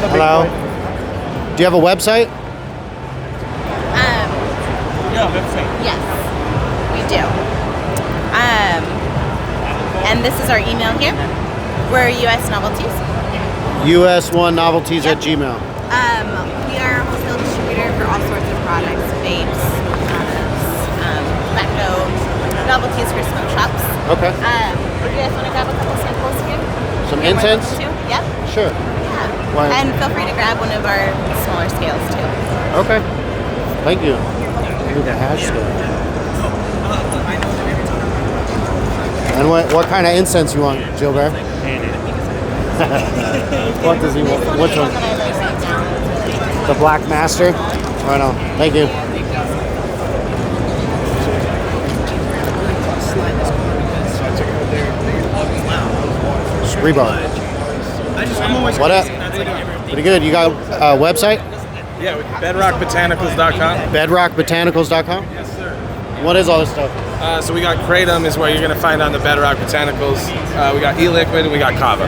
Hello. Do you have a website? Yeah, website. Yes, we do. And this is our email here. We're US Novelties. US1novelties@gmail. We are a wholesale distributor for all sorts of products, vapes, tobacco, novelties for smoke shops. Okay. If you guys want to grab a couple samples here. Some you're more than incense? welcome to. Yep. Sure. Yeah. Why- And feel free to grab one of our smaller scales too. Okay. Thank you. Ooh, the hash scale. And what kind of incense you want, Gilbert? What does he want? Which one? That I like right now. The Black Master? Right on. Thank you. Rebar. What up? Pretty good. You got a website? Yeah, with bedrockbotanicals.com. Bedrockbotanicals.com? Yes, sir. What is all this stuff? So we got Kratom is what you're going to find on the Bedrock Botanicals. We got E-Liquid and we got Kava.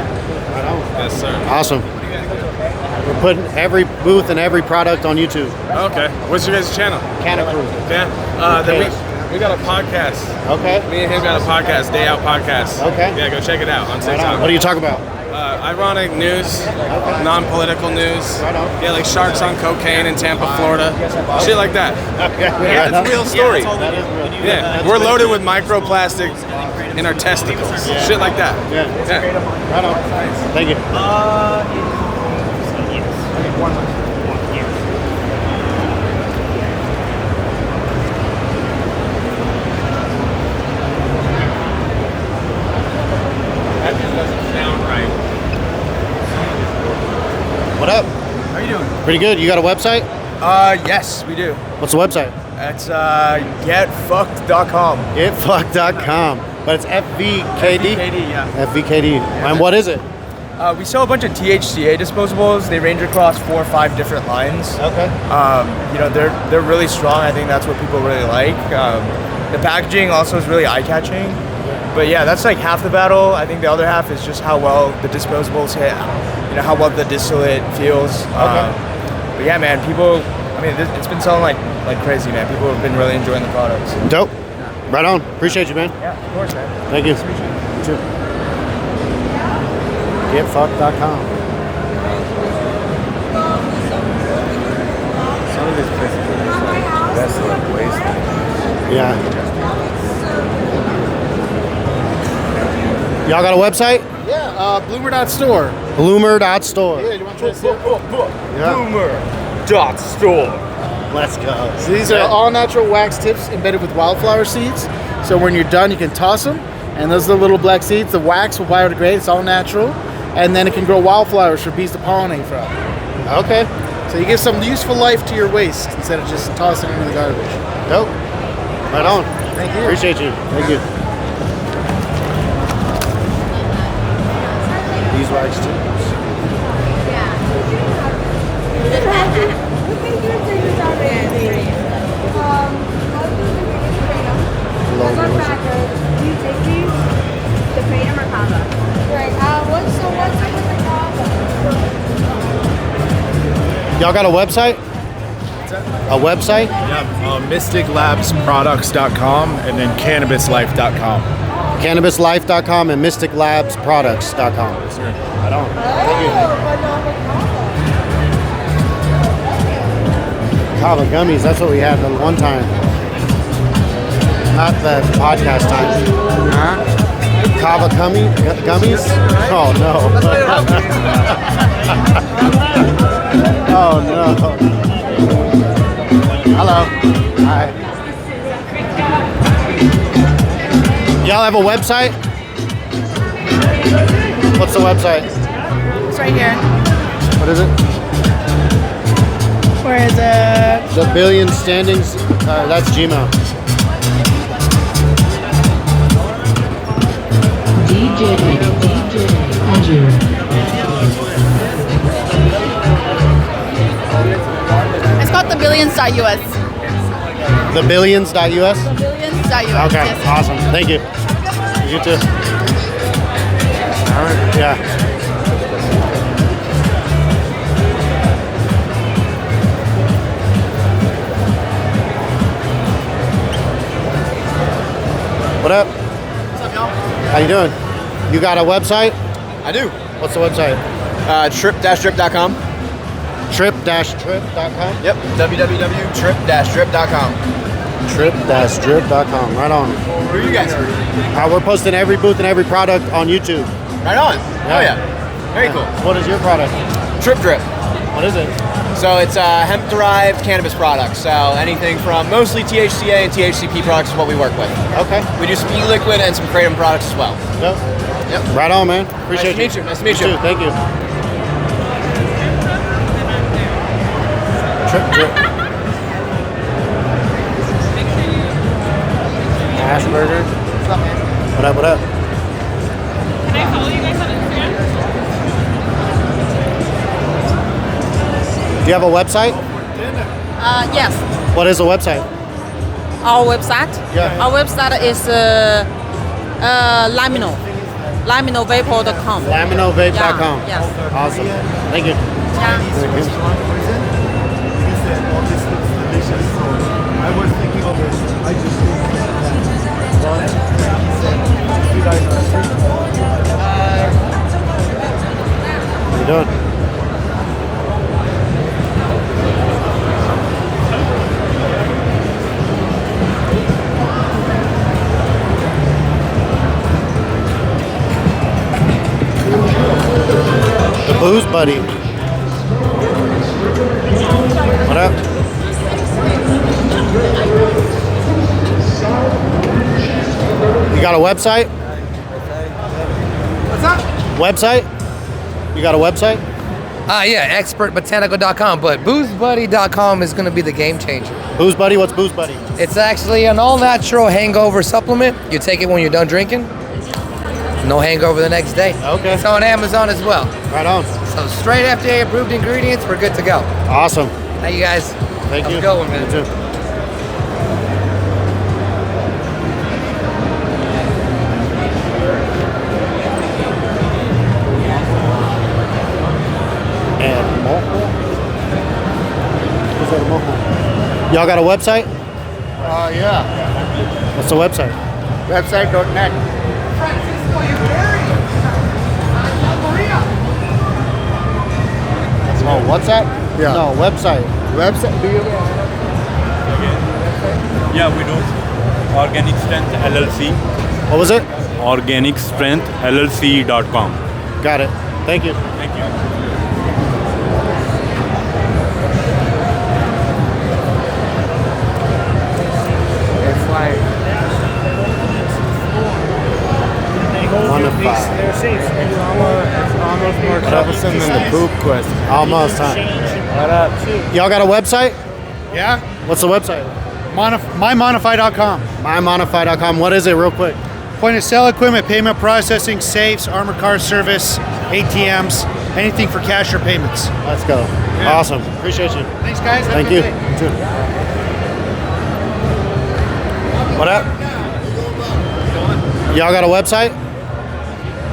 Yes, sir. Awesome. We're putting every booth and every product on YouTube. Okay. What's your guys' channel? Kanna Krew. Yeah. Then we got a podcast. Okay. Me and him got a podcast, Day Out Podcast. Okay. Yeah, go check it out on TikTok. What do you talk about? Ironic news, non-political news. Right on. Yeah, like sharks on cocaine in Tampa, Florida. Shit like that. Yeah, it's a real story. That is real. Yeah, we're loaded with microplastic in our testicles. Shit like that. Yeah. Right on. Thank you. That just doesn't sound right. What up? How are you doing? Pretty good. You got a website? Yes, we do. What's the website? It's getfucked.com. Getfuck.com. But it's FVKD? KD, yeah. FVKD. And what is it? We sell a bunch of THCA disposables. They range across 4 or 5 different lines. Okay. They're really strong. I think that's what people really like. The packaging also is really eye-catching. But yeah, that's like half the battle. I think the other half is just how well the disposables hit. How well the distillate feels. But yeah, man, people. I mean, it's been selling like crazy, man. People have been really enjoying the products. Dope. Right on. Appreciate you, man. Yeah, of course, man. Thank you. Nice to meet you. You too. Getfuck.com. Some of these places are just like desolate wasteland. Yeah. Y'all got a website? Yeah, bloomer.store. Bloomer.store. Yeah, you want to try to see it? Yeah. Bloomer.store. Let's go. So these are all natural wax tips embedded with wildflower seeds. So when you're done, you can toss them. And those are the little black seeds. The wax will biodegrade. It's all natural. And then it can grow wildflowers for bees to pollinate from. Okay. So you give some useful life to your waste instead of just tossing it into the garbage. Dope. Right on. Thank you. Appreciate you. Thank you. These wax tips. Do you take these? The Kratom or Kava? Right. What's with the Kava? Y'all got a website? A website? Yeah, mysticlabsproducts.com and then cannabislife.com. Cannabislife.com and mysticlabsproducts.com. Right on. Thank you. Kava gummies, that's what we had the one time. Not the podcast time. Huh? Kava gummies? Oh no. Oh no. Hello. Hi. Y'all have a website? What's the website? It's right here. What is it? Where is it? The Billion Standings. That's Gmail. DJ Azure. It's called thebillions.us. Thebillions.us? Thebillions.us. Okay, Yes. awesome. Thank you. You too. All right. Yeah. What up? What's up, y'all? How you doing? You got a website? I do. What's the website? Trip-drip.com. Trip-drip.com? Yep. www.trip-drip.com. Trip-drip.com. Right on. Who are you guys? We're posting every booth and every product on YouTube. Right on. Oh yeah. Very cool. What is your product? Trip Drip. What is it? So it's hemp-derived cannabis products. So anything from mostly THCA and THCP products is what we work with. Okay. We do some e-liquid and some kratom products as well. Yep. Yep. Right on, man. Appreciate Nice to meet you. Nice to meet you. Too. Thank you. Trip Drip. Ashburger. What's up, man? What up, what up? Can I follow you guys on Instagram? Do you have a website? Yes, What is the website? our website. Yeah. Our website is LaminoVapor.com. LaminoVape.com. Yeah, yes. Awesome. Thank you. Yeah. Thank you. I was thinking of it. I just How you doing? The Booze Buddy. What up? You got a website? What's up? Website? You got a website? Yeah, expertbotanical.com, but boozebuddy.com is going to be the game changer. Booze Buddy? What's Booze Buddy? It's actually an all-natural hangover supplement. You take it when you're done drinking. No hangover the next day. Okay. It's on Amazon as well. Right on. So straight FDA approved ingredients, we're good to go. Awesome. Thank you guys. Thank Have you. a good one, man. You too. And mojo? What's that, mojo? Y'all got a website? Yeah. What's the website? Website.net. Oh, what's that? Yeah. No, website. Website. Do you? Yeah, we do. Organic Strength LLC. What was it? Organic Strength LLC.com. Got it. Thank you. Thank you. It's like One to five. it's almost more troublesome than the poop question. Almost, huh? What up? Y'all got a website? Yeah. What's the website? MyModify.com. MyModify.com. What is it, real quick? Point of sale equipment, payment processing, safes, armored car service, ATMs, anything for cash or payments. Let's go. Awesome. Appreciate you. Thanks, guys. Have a Thank good you. day. You too. What up? Y'all got a website?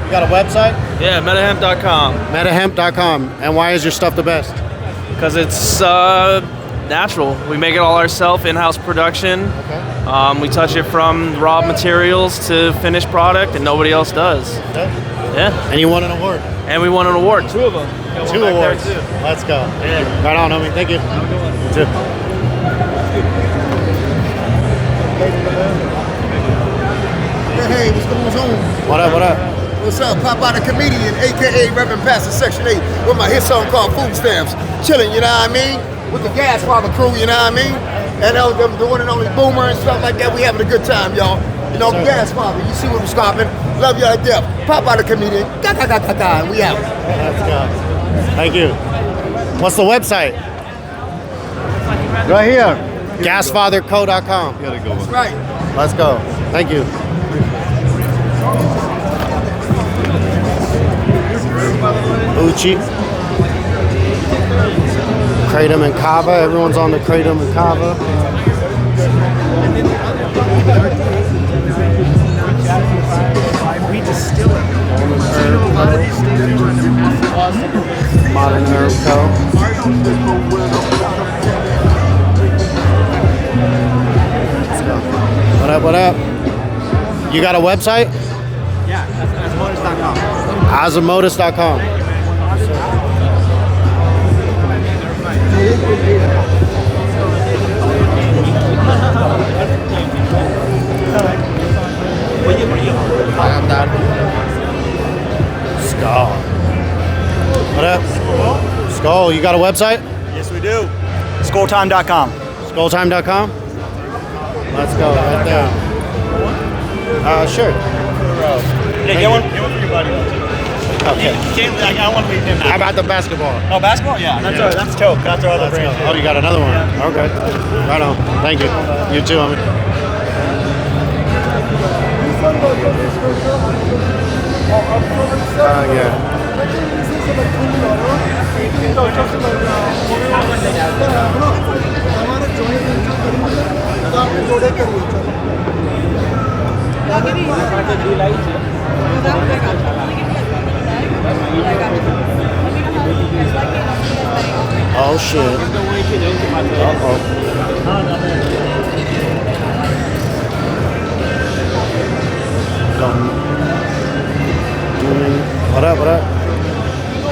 You got a website? Yeah, metahemp.com. Metahemp.com. And why is your stuff the best? Because it's natural. We make it all ourselves, in-house production. Okay. We touch it from raw materials to finished product, and nobody else does. Yeah. And you won an award. And we won an award, 2 of them. Got one Two back there, awards. too. Let's go. Yeah. Right on, homie. Thank you. Have a good one. You too. Hey, what's going on? What up, what up? What's up? Pop out a comedian, aka Reverend Pastor Section 8, with my hit song called Food Stamps. Chilling, you know what I mean? With the Gas Father crew, you know what I mean? And the one and only Boomer and stuff like that. We having a good time, y'all. You know, Gas Father, you see what we're stopping. Love y'all to death. Pop out a comedian. And we out. Let's go. Thank you. What's the website? Right here. Gasfatherco.com. That's right. Let's go. Thank you. Uchi. Kratom and Kava. Everyone's on the Kratom and Kava. Modern Herb Co. Let's go. What up, what up? You got a website? Yeah, asamotus.com. Asamotus.com. I'm done. Skull. What up? Skull, you got a website? Yes, we do. Skulltime.com. Skulltime.com? Let's go right there. Sure. Yeah, get one for your buddy. Okay. You can't, I don't want to leave him out. How about the basketball? Oh, basketball? Yeah, that's Coke. That's our other brand. Oh, you got another one? Okay. Right on. Thank you. You too, homie. Yeah. Oh shit. Uh-oh. Dooming. What up, what up?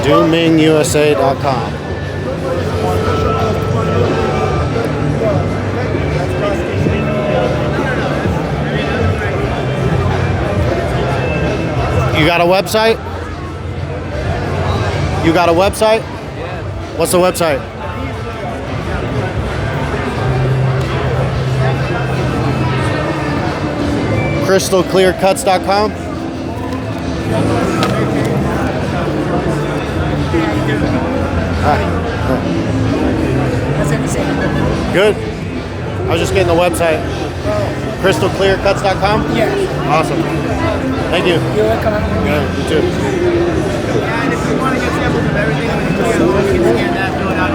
DoomingUSA.com. You got a website? You got a website? What's the website? crystalclearcuts.com. Good. I was just getting the website. crystalclearcuts.com? Yeah. Awesome. Thank you. You're welcome. Yeah, you too. And if you want to get samples of everything, you can scan that, fill it out.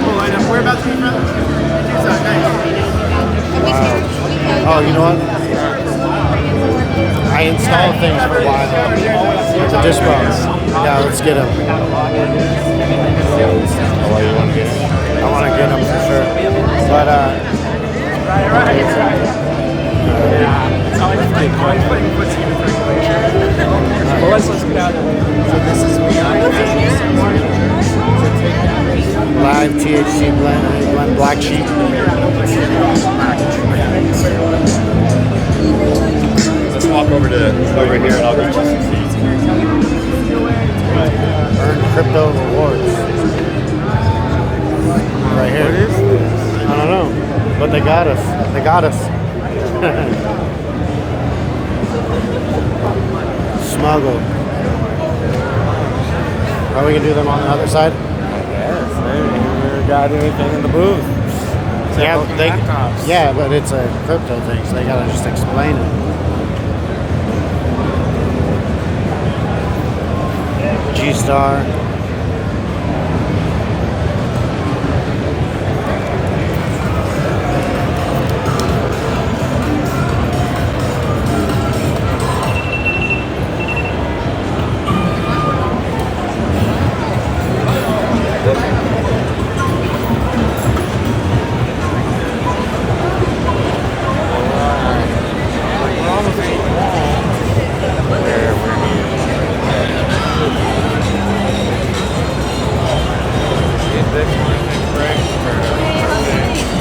Cool. And we're about to be from Tucson. Nice. Wow. Oh, you know what? I installed things for a while. The dispo. Yeah, let's get them. Oh, you want to get them? I want to get them for sure. But, Let's get out. So this is live THC blend black sheep. Let's walk over here and I'll get you some seeds. Earn crypto rewards. Right here. What is this? I don't know. But they got us. They got us. Smuggle. Are we gonna do them on the other side? Yes, maybe. We got anything in the booth. Yeah, but it's a crypto thing, so they gotta just explain it. G-Star.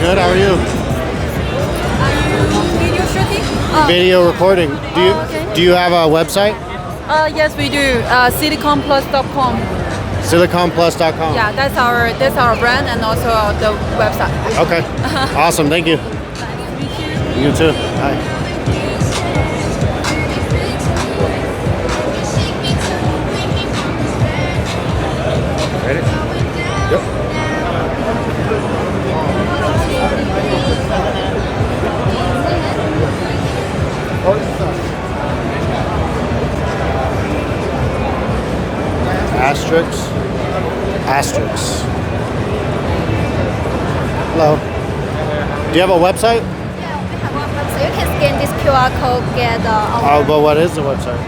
Good, how are you? Video shooting? Video recording. Do you have a website? Yes, we do. SiliconPlus.com. SiliconPlus.com. Yeah, that's our brand and also the website. Okay. Awesome. Thank you. You too. Hi. Ready? Yep. Asterix. Hello. Do you have a website? Yeah, we have one website. You can scan this QR code, get Oh, but what is the website?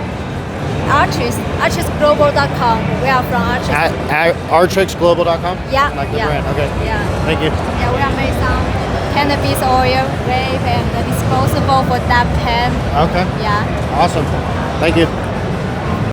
artistglobal.com. We are from Artist. Artrixglobal.com? Yeah. Like the yeah. brand. Okay. Yeah. Thank you. Yeah, we are made some cannabis oil, vape, and the disposable for that pen. Okay. Yeah. Awesome. Thank you.